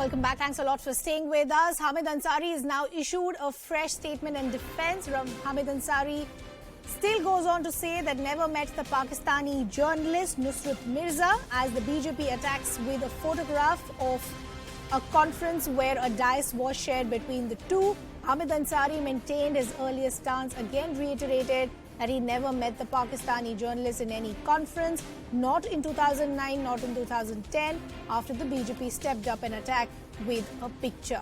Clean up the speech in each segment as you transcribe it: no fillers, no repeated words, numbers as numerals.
Welcome back. Thanks a lot for staying with us. Hamid Ansari has now issued a fresh statement in defense. Hamid Ansari still goes on to say that never met the Pakistani journalist Nusrat Mirza as the BJP attacks with a photograph of a conference where a dice was shared between the two. Hamid Ansari maintained his earlier stance, again reiterated that he never met the Pakistani journalist in any conference, not in 2009, not in 2010, after the BJP stepped up and attacked with a picture.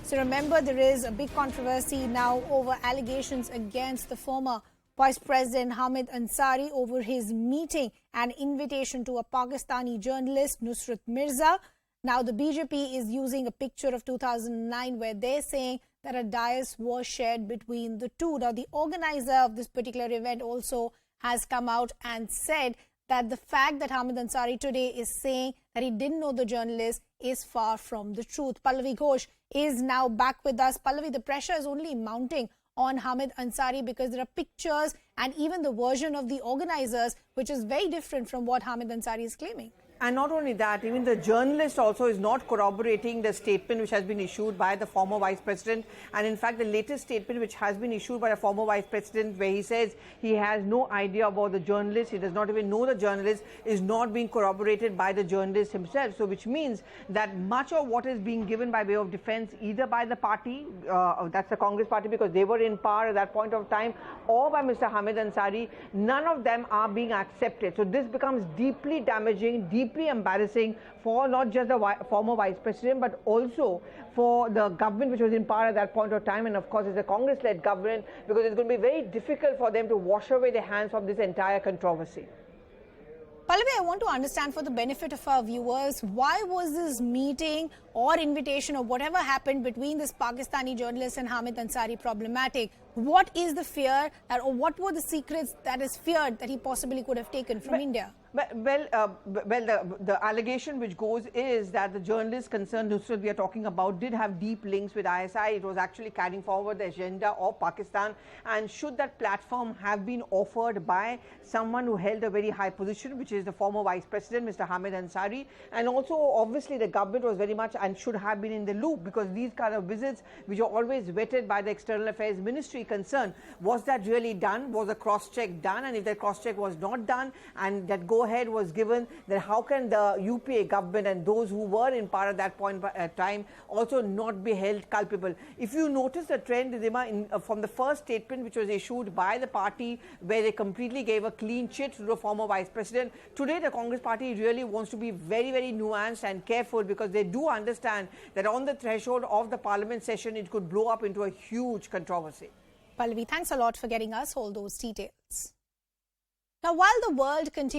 So remember, there is a big controversy now over allegations against the former Vice President Hamid Ansari over his meeting and invitation to a Pakistani journalist, Nusrat Mirza. Now the BJP is using a picture of 2009 where they're saying that a dais was shared between the two. Now the organizer of this particular event also has come out and said that the fact that Hamid Ansari today is saying that he didn't know the journalist is far from the truth. Pallavi Ghosh is now back with us. Pallavi, the pressure is only mounting on Hamid Ansari because there are pictures and even the version of the organizers which is very different from what Hamid Ansari is claiming. And not only that, even the journalist also is not corroborating the statement which has been issued by the former Vice President. And in fact, the latest statement which has been issued by the former Vice President, where he says he has no idea about the journalist, he does not even know the journalist, is not being corroborated by the journalist himself. So which means that much of what is being given by way of defense, either by the party, that's the Congress party because they were in power at that point of time, or by Mr. Hamid Ansari, none of them are being accepted. So this becomes deeply damaging, deeply embarrassing for not just the former Vice President but also for the government which was in power at that point of time, and of course it's a Congress-led government, because it's going to be very difficult for them to wash away their hands from this entire controversy. Pallavi, I want to understand for the benefit of our viewers, why was this meeting or invitation or whatever happened between this Pakistani journalist and Hamid Ansari problematic? What is the fear or what were the secrets that is feared that he possibly could have taken from India? The allegation which goes is that the journalist concerned, Nusrat, we are talking about, did have deep links with ISI. It was actually carrying forward the agenda of Pakistan. And should that platform have been offered by someone who held a very high position, which is the former Vice President, Mr. Hamid Ansari, and also obviously the government was very much and should have been in the loop, because these kind of visits, which are always vetted by the External Affairs Ministry concerned, was that really done? Was a cross-check done? And if that cross-check was not done and that go-ahead was given, then how can the UPA government and those who were in power at that point of time also not be held culpable? If you notice the trend, from the first statement which was issued by the party, where they completely gave a clean chit to the former Vice President, today the Congress party really wants to be very, very nuanced and careful, because they do understand that on the threshold of the parliament session, it could blow up into a huge controversy. Pallavi, thanks a lot for getting us all those details. Now, while the world continues